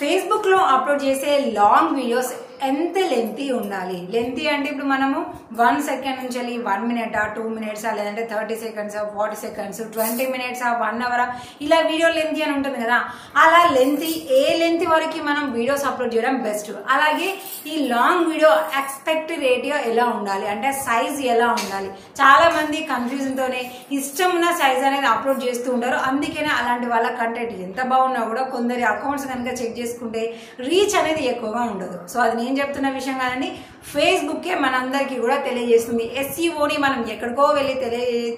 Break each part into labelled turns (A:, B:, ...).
A: Facebook లో upload చేసే long videos ఎంత లెంతీ ఉండాలి. లెంతీ అంటే ఇప్పుడు మనము 1 సెకండ్ నుంచి 1 మినిట్ 2 మినిట్స్ లేదంటే 30 సెకండ్స్ 40 సెకండ్స్ 20 మినిట్స్ 1 అవర్ ఇలా వీడియో లెంతీ అని ఉంటుంది కదా. అలా లెంతీ ఏ లెంతీ వరకు మనం వీడియోస్ అప్లోడ్ చేయడం బెస్ట్. అలాగే ఈ లాంగ్ వీడియో ఎక్స్పెక్ట్ రేటియో ఎలా ఉండాలి అంటే సైజ్ ఎలా ఉండాలి. చాలా మంది కన్ఫ్యూజన్ తోనే ఇష్టం ఉన్న సైజ్ అనేది అప్లోడ్ చేస్తూ ఉంటారు. అందుకనే అలాంటి వాళ్ళ కంటెంట్ ఎంత బాగున్నా కూడా కొందరి అకౌంట్స్ కనుక చెక్ చేసుకుంటే రీచ్ అనేది ఎక్కువగా ఉండదు. సో అది నేను చెప్తున్న విషయం కాదండి, ఫేస్బుక్కే మనందరికీ కూడా తెలియజేస్తుంది. ఎస్ఈఓని మనం ఎక్కడికో వెళ్ళి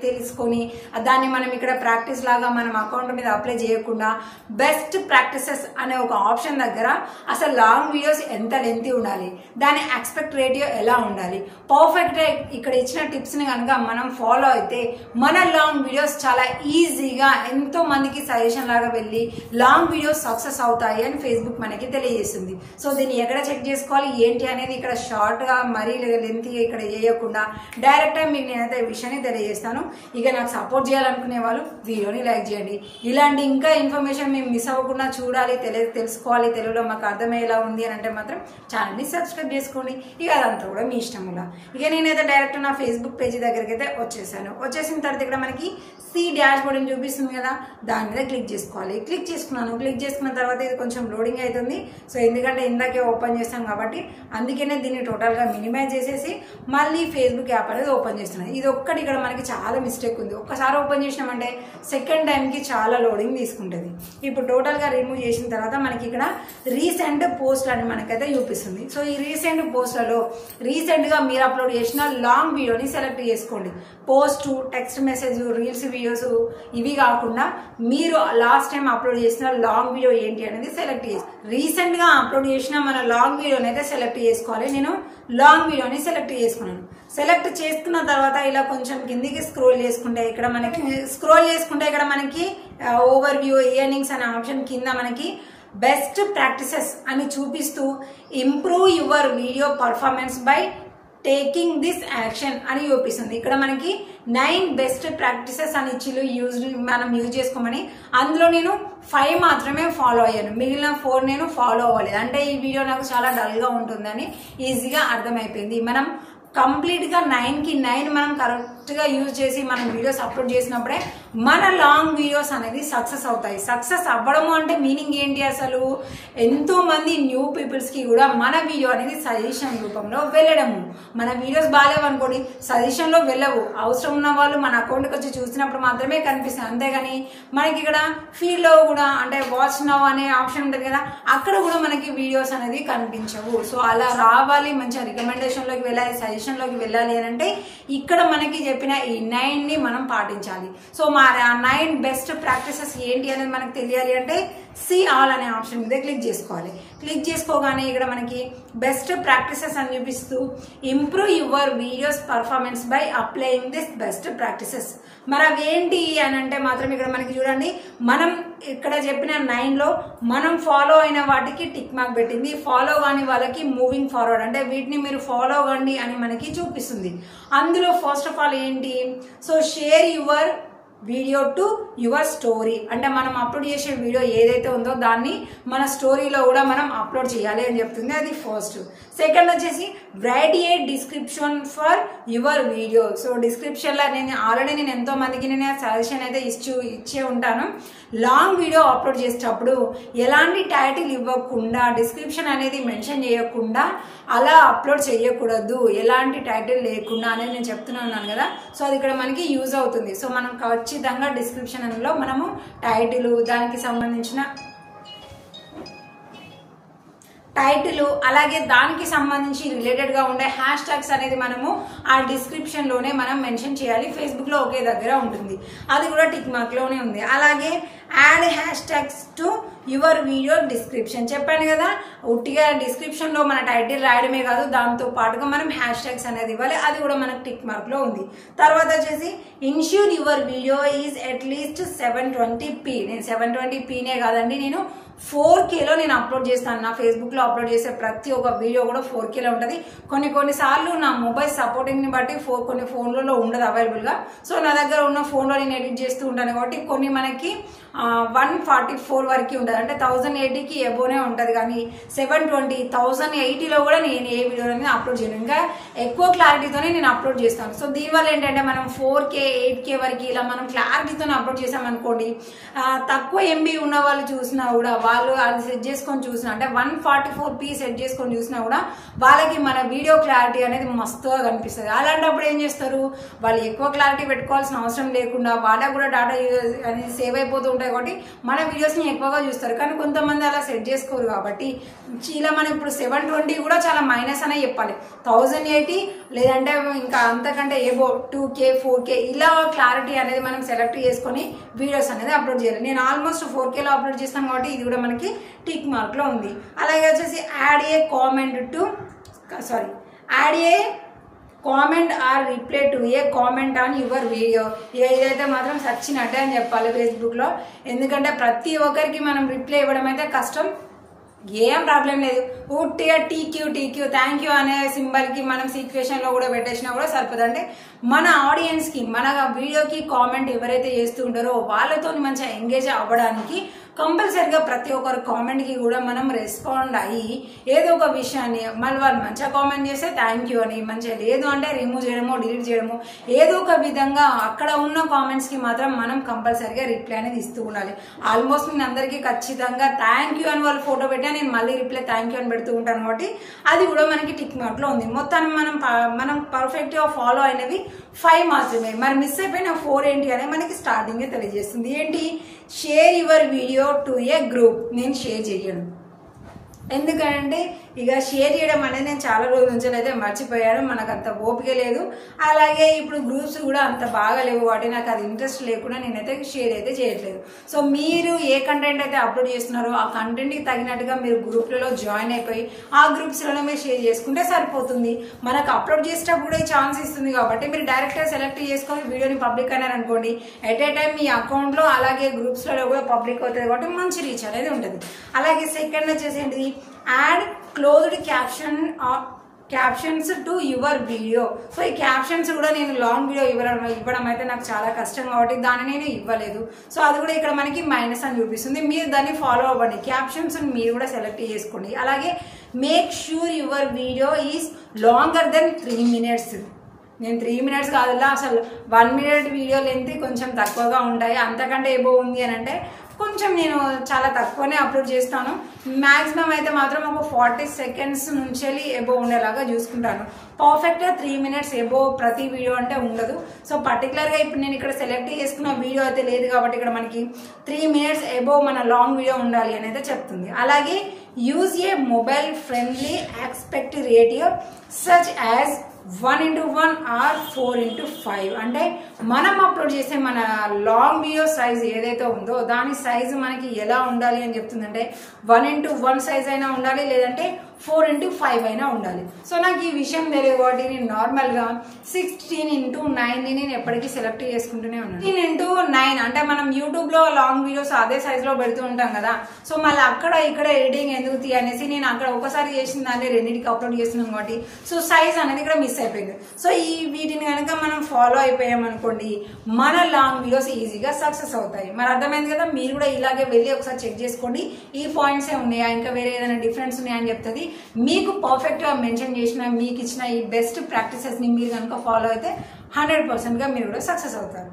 A: తెలుసుకొని దాన్ని మనం ఇక్కడ ప్రాక్టీస్ లాగా మనం అకౌంట్ మీద అప్లై చేయకుండా బెస్ట్ ప్రాక్టీసెస్ అనే ఒక ఆప్షన్ దగ్గర అసలు లాంగ్ వీడియోస్ ఎంత లెంతీ ఉండాలి, దాని ఎక్స్పెక్ట్ రేటియో ఎలా ఉండాలి, పర్ఫెక్ట్ ఇక్కడ ఇచ్చిన టిప్స్ని కనుక మనం ఫాలో అయితే మన లాంగ్ వీడియోస్ చాలా ఈజీగా ఎంతో మందికి సజెషన్ లాగా వెళ్ళి లాంగ్ వీడియోస్ సక్సెస్ అవుతాయి అని ఫేస్బుక్ మనకి తెలియజేస్తుంది. సో దీన్ని ఎక్కడ చెక్ చేసుకోవాలి ఏంటి అనేది ఇక్కడ షార్ట్ గా మరీ లెంతీగా ఇక్కడ చేయకుండా డైరెక్ట్ గా మీకు నేనైతే విషయాన్ని తెలియజేస్తాను. ఇక నాకు సపోర్ట్ చేయాలనుకునే వాళ్ళు వీడియోని లైక్ చేయండి. ఇలాంటి ఇంకా ఇన్ఫర్మేషన్ మేము మిస్ అవ్వకుండా చూడాలి, తెలుసుకోవాలి, తెలుగులో మాకు అర్థమయ్యేలా ఉంది అని అంటే మాత్రం ఛానల్ని సబ్స్క్రైబ్ చేసుకోండి. ఇక అదంతా కూడా మీ ఇష్టంగా. ఇక నేనైతే డైరెక్ట్ నా ఫేస్బుక్ పేజీ దగ్గరికి అయితే వచ్చేసాను. వచ్చేసిన తర్వాత ఇక్కడ మనకి సి డాష్ బోర్డ్ అని చూపిస్తుంది కదా, దాని మీద క్లిక్ చేసుకోవాలి. క్లిక్ చేసుకున్నాను. క్లిక్ చేసుకున్న తర్వాత ఇది కొంచెం లోడింగ్ అవుతుంది. సో ఎందుకంటే ఇందాకే ఓపెన్ చేస్తాం కాబట్టి అందుకనే దీన్ని టోటల్గా మినిమైజ్ చేసేసి మళ్ళీ ఫేస్బుక్ యాప్ అనేది ఓపెన్ చేస్తున్నాను. ఇది ఒక్కటి ఇక్కడ మనకి చాలా మిస్టేక్ ఉంది. ఒక్కసారి ఓపెన్ చేసినామంటే సెకండ్ టైంకి చాలా లోడింగ్ తీసుకుంటుంది. ఇప్పుడు టోటల్గా రిమూవ్ చేసిన తర్వాత మనకి ఇక్కడ రీసెంట్ పోస్ట్లు అని మనకైతే చూపిస్తుంది. సో ఈ రీసెంట్ పోస్ట్లలో రీసెంట్గా మీరు అప్లోడ్ చేసిన లాంగ్ వీడియోని సెలెక్ట్ చేసుకోండి. Post, text message, reels videos ఇవి కాకుండా మీరు లాస్ట్ టైం అప్లోడ్ చేసిన లాంగ్ వీడియో ఏంటి అనేది సెలెక్ట్ చేసి రీసెంట్ గా అప్లోడ్ చేసిన మన లాంగ్ వీడియోని అయితే సెలెక్ట్ చేసుకోవాలి. నేను లాంగ్ వీడియోని సెలెక్ట్ చేసుకున్నాను. సెలెక్ట్ చేసుకున్న తర్వాత ఇలా కొంచెం కిందికి స్క్రోల్ చేసుకుంటే ఇక్కడ మనకి ఓవర్ వ్యూ ఎర్నింగ్స్ అనే ఆప్షన్ కింద మనకి బెస్ట్ ప్రాక్టీసెస్ అని చూపిస్తూ improve your video performance by taking this action అని చూపిస్తుంది. ఇక్కడ మనకి 9 బెస్ట్ ప్రాక్టీసెస్ అని ఇచ్చి మనం యూజ్ చేసుకోమని, అందులో నేను 5 మాత్రమే ఫాలో అయ్యాను. మిగిలిన 4 నేను ఫాలో అవ్వలేదు. అంటే ఈ వీడియో నాకు చాలా డల్గా ఉంటుందని ఈజీగా అర్థమైపోయింది. మనం కంప్లీట్ గా 9కి 9 మనం కరెక్ట్ గా యూజ్ చేసి మనం వీడియోస్ అప్లోడ్ చేసినప్పుడే మన లాంగ్ వీడియోస్ అనేది సక్సెస్ అవుతాయి. సక్సెస్ అవ్వడము అంటే మీనింగ్ ఏంటి, అసలు ఎంతో మంది న్యూ పీపుల్స్ కి కూడా మన వీడియో అనేది సజెషన్ రూపంలో వెళ్ళడము. మన వీడియోస్ బాగాలేవనుకోండి సజెషన్ లో వెళ్ళవు. అవసరం ఉన్న వాళ్ళు మన అకౌంట్కి వచ్చి చూసినప్పుడు మాత్రమే కనిపిస్తుంది. అంతేగాని మనకి ఇక్కడ ఫీడ్ లో కూడా అంటే వాచ్ నౌ అనే ఆప్షన్ ఉంటుంది కదా, అక్కడ కూడా మనకి వీడియోస్ అనేది కనిపించవు. సో అలా రావాలి, మంచిగా రికమెండేషన్ లోకి వెళ్ళాలి, సజెషన్ లోకి వెళ్ళాలి అని అంటే ఇక్కడ మనకి చెప్పిన ఈ 9ని మనం పాటించాలి. సో మా 9 బెస్ట్ ప్రాక్టీసెస్ ఏంటి అనేది మనకు తెలియాలి అంటే సి ఆల్ అనే ఆప్షన్ మీద క్లిక్ చేసుకోవాలి. క్లిక్ చేసుకోగానే ఇక్కడ మనకి బెస్ట్ ప్రాక్టీసెస్ అని చూపిస్తూ improve your videos performance by applying this best practices. మరి అవి ఏంటి అని అంటే మాత్రం ఇక్కడ మనకి చూడండి, మనం ఇక్కడ చెప్పిన 9లో మనం ఫాలో అయిన వాటికి టిక్ మార్క్ పెట్టింది, ఫాలో కాని వాళ్ళకి మూవింగ్ ఫార్వర్డ్ అంటే వీటిని మీరు ఫాలో కండి అని మనకి చూపిస్తుంది. అందులో ఫస్ట్ ఆఫ్ ఆల్ ఏంటి, so share your video to your story అంటే మనం అప్లోడ్ చేసే వీడియో ఏదైతే ఉందో దాన్ని మన స్టోరీలో కూడా మనం అప్లోడ్ చేయాలి అని చెప్తుంది. అది ఫస్ట్. సెకండ్ వచ్చేసి right A description for your video. So డిస్క్రిప్షన్లో నేను ఎంతో మందికి నేను సజెషన్ అయితే ఇచ్చే ఉంటాను. లాంగ్ వీడియో అప్లోడ్ చేసేటప్పుడు ఎలాంటి టైటిల్ ఇవ్వకుండా, డిస్క్రిప్షన్ అనేది మెన్షన్ చేయకుండా అలా అప్లోడ్ చేయకూడదు, ఎలాంటి టైటిల్ లేకుండా అనేది నేను చెప్తున్నాను కదా. సో అది ఇక్కడ మనకి యూజ్ అవుతుంది. సో మనం ఖచ్చితంగా డిస్క్రిప్షన్ లో మనము టైటిల్, దానికి సంబంధించిన టైటిల్ అలాగే దానికి సంబంధించి రిలేటెడ్ గా ఉండే హ్యాష్ ట్యాగ్స్ అనేది మనము ఆ డిస్క్రిప్షన్ లోనే మనం మెన్షన్ చేయాలి. ఫేస్బుక్ లో ఒకే దగ్గర ఉంటుంది, అది కూడా టిక్ మార్క్ లోనే ఉంది. అలాగే add hash tags to your video description చెప్పాను కదా, ఉట్టిగా డిస్క్రిప్షన్ లో మన టైటిల్ రాయడమే కాదు దాంతో పాటుగా మనం హ్యాష్ ట్యాగ్స్ అనేది ఇవ్వాలి, అది కూడా మనకు టిక్ మార్క్ లో ఉంది. తర్వాత వచ్చేసి ensure your video is at least 720p. నేను 720pనే కాదండి, నేను 4Kలో నేను అప్లోడ్ చేస్తాను. నా ఫేస్బుక్లో అప్లోడ్ చేసే ప్రతి ఒక్క వీడియో కూడా 4Kలో ఉంటుంది. కొన్నిసార్లు నా మొబైల్ సపోర్టింగ్ని బట్టి కొన్ని ఫోన్లలో ఉండదు అవైలబుల్గా. సో నా దగ్గర ఉన్న ఫోన్లో నేను ఎడిట్ చేస్తూ ఉంటాను కాబట్టి కొన్ని మనకి 144 వరకు ఉంటుంది, అంటే 1080కి ఎబోనే ఉంటుంది. కానీ 720 1080లో కూడా నేను ఏ వీడియో అనేది అప్లోడ్ చేయను. ఇంకా ఎక్కువ క్లారిటీతోనే నేను అప్లోడ్ చేస్తాను. సో దీనివల్ల ఏంటంటే మనం 4K 8K వరకు ఇలా మనం క్లారిటీతోనే అప్లోడ్ చేసామనుకోండి, తక్కువ MB ఉన్న వాళ్ళు చూసినా కూడా, వాళ్ళు అది సెట్ చేసుకొని చూసినా, అంటే 144p సెట్ చేసుకొని చూసినా కూడా వాళ్ళకి మన వీడియో క్లారిటీ అనేది మస్తుగా కనిపిస్తుంది. అలాంటప్పుడు ఏం చేస్తారు, వాళ్ళు ఎక్కువ క్లారిటీ పెట్టుకోవాల్సిన అవసరం లేకుండా వాళ్ళకు కూడా డేటా అనేది సేవ్ అయిపోతూ ఉంటాయి కాబట్టి మన వీడియోస్ని ఎక్కువగా చూస్తారు. కానీ కొంతమంది అలా సెట్ చేసుకోరు కాబట్టి ఇలా మనం ఇప్పుడు 720 కూడా చాలా మైనస్ అనే చెప్పాలి. 1080 లేదంటే ఇంకా అంతకంటే ఏబో 2K 4K ఇలా క్లారిటీ అనేది మనం సెలెక్ట్ చేసుకొని వీడియోస్ అనేది అప్లోడ్ చేయాలి. నేను ఆల్మోస్ట్ 4Kలో అప్లోడ్ చేస్తాను కాబట్టి ఇది కూడా మనకి టిక్ మార్క్లో ఉంది. అలాగే వచ్చేసి add a comment or reply to a comment on your video. ఇదైతే మాత్రం సచ్చినట్టే అని చెప్పాలి ఫేస్బుక్లో. ఎందుకంటే ప్రతి ఒక్కరికి మనం రిప్లై ఇవ్వడం అయితే కష్టం, ఏం ప్రాబ్లం లేదు. ఉట్టిగా టీక్యూ థ్యాంక్ యూ అనే సింబల్కి మనం సీక్వెషన్లో కూడా పెట్టేసినా కూడా సరిపోదు. అంటే మన ఆడియన్స్కి మన వీడియోకి కామెంట్ ఎవరైతే చేస్తూ ఉంటారో వాళ్ళతో మంచిగా ఎంగేజ్ అవ్వడానికి కంపల్సరిగా ప్రతి ఒక్కరు కామెంట్కి కూడా మనం రెస్పాండ్ అయ్యి ఏదో ఒక విషయాన్ని మళ్ళీ వాళ్ళు మంచిగా కామెంట్ చేస్తే థ్యాంక్ యూ అని, మంచిగా లేదు అంటే రిమూవ్ చేయడమో డిలీట్ చేయడమో ఏదో ఒక విధంగా అక్కడ ఉన్న కామెంట్స్కి మాత్రం మనం కంపల్సరిగా రిప్లై అనేది ఇస్తూ ఉండాలి. ఆల్మోస్ట్ నేను అందరికీ ఖచ్చితంగా థ్యాంక్ యూ అని వాళ్ళు ఫోటో పెట్టా నేను మళ్ళీ రిప్లై థ్యాంక్ యూ అని పెడుతూ ఉంటాను కాబట్టి అది కూడా మనకి టిక్ మార్క్లో ఉంది. మొత్తాన్ని మనం పర్ఫెక్ట్గా ఫాలో అయినవి 5 మాత్రమే. మరి మిస్ అయిపోయిన 4 ఏంటి అనేది మనకి స్టార్టింగే తెలియజేస్తుంది. ఏంటి, share your video to A group. నేను షేర్ చేయను, ఎందుకంటే ఇక షేర్ చేయడం అనేది నేను చాలా రోజుల నుంచి అయితే మర్చిపోయాను, మనకు అంత ఓపిక లేదు. అలాగే ఇప్పుడు గ్రూప్స్ కూడా అంత బాగా లేవు కాబట్టి నాకు అది ఇంట్రెస్ట్ లేకుండా నేనైతే షేర్ అయితే చేయట్లేదు. సో మీరు ఏ కంటెంట్ అయితే అప్లోడ్ చేస్తున్నారో ఆ కంటెంట్కి తగినట్టుగా మీరు గ్రూప్లలో జాయిన్ అయిపోయి ఆ గ్రూప్స్లలో మీరు షేర్ చేసుకుంటే సరిపోతుంది. మనకు అప్లోడ్ చేసేటప్పుడు కూడా ఈ ఛాన్స్ ఇస్తుంది కాబట్టి మీరు డైరెక్ట్గా సెలెక్ట్ చేసుకొని వీడియోని పబ్లిక్ అన్నారనుకోండి, ఎట్ ఏ టైం మీ అకౌంట్లో అలాగే గ్రూప్స్లలో కూడా పబ్లిక్ అవుతుంది కాబట్టి మంచి రీచ్ అనేది ఉంటుంది. అలాగే సెకండ్ వచ్చేసి ఏంటిది, add closed captions to your video. So ఈ క్యాప్షన్స్ కూడా నేను లాంగ్ వీడియో ఇవ్వడం అయితే నాకు చాలా కష్టం కాబట్టి దాన్ని నేను ఇవ్వలేదు. సో అది కూడా ఇక్కడ మనకి మైనస్ అని చూపిస్తుంది. మీరు దాన్ని ఫాలో అవ్వండి, క్యాప్షన్స్ మీరు కూడా సెలెక్ట్ చేసుకోండి. అలాగే make sure your video is longer then 3 minutes. నేను 3 minutes కాదులా, అసలు 1 minute వీడియో లెంత్ కొంచెం తక్కువగా ఉంటాయి. అంతకంటే ఏబో ఉంది అని అంటే కొంచెం నేను చాలా తక్కువనే అప్లోడ్ చేస్తాను. మ్యాక్సిమం అయితే మాత్రం ఒక 40 seconds నుంచి ఎబో ఉండేలాగా చూసుకుంటాను. పర్ఫెక్ట్గా 3 minutes ఎబో ప్రతి వీడియో అంటే ఉండదు. సో పర్టికులర్గా ఇప్పుడు నేను ఇక్కడ సెలెక్ట్ చేసుకున్న వీడియో అయితే లేదు కాబట్టి ఇక్కడ మనకి 3 minutes ఎబో మన లాంగ్ వీడియో ఉండాలి అని అయితే చెప్తుంది. అలాగే use a mobile friendly aspect ratio such as 1:1 or 4:5. అంటే మనం అప్లోడ్ చేసే మన లాంగ్ వీడియో సైజ్ ఏదైతే ఉందో దాని సైజు మనకి ఎలా ఉండాలి అని చెప్తుందంటే 1:1 సైజ్ అయినా ఉండాలి, లేదంటే 4:5 అయినా ఉండాలి. సో నాకు ఈ విషయం తెలియదు కాబట్టి నేను నార్మల్గా 16:9 నేను ఎప్పటికీ సెలెక్ట్ చేసుకుంటూనే ఉన్నాను. 16:9 అంటే మనం యూట్యూబ్లో లాంగ్ వీడియోస్ అదే సైజులో పెడుతూ ఉంటాం కదా. సో మళ్ళీ అక్కడ ఇక్కడ ఎడిటింగ్ ఎందుకు అనేసి నేను అక్కడ ఒకసారి చేసిన దాన్ని రెండింటికి అప్లోడ్ చేస్తున్నాం కాబట్టి సో సైజ్ అనేది ఇక్కడ మిస్ అయిపోయింది. సో వీటిని కనుక మనం ఫాలో అయిపోయామనుకోండి మన లాంగ్ వీడియోస్ ఈజీగా సక్సెస్ అవుతాయి. మరి అర్థమైంది కదా, మీరు కూడా ఇలాగే వెళ్ళి ఒకసారి చెక్ చేసుకోండి ఈ పాయింట్సే ఉన్నాయా ఇంకా వేరే ఏదైనా డిఫరెన్స్ ఉన్నాయా అని చెప్తుంది. మీకు పర్ఫెక్ట్గా మెన్షన్ చేసిన మీకు ఇచ్చిన ఈ బెస్ట్ ప్రాక్టీసెస్ని మీరు కనుక ఫాలో అయితే 100%గా మీరు కూడా సక్సెస్ అవుతారు.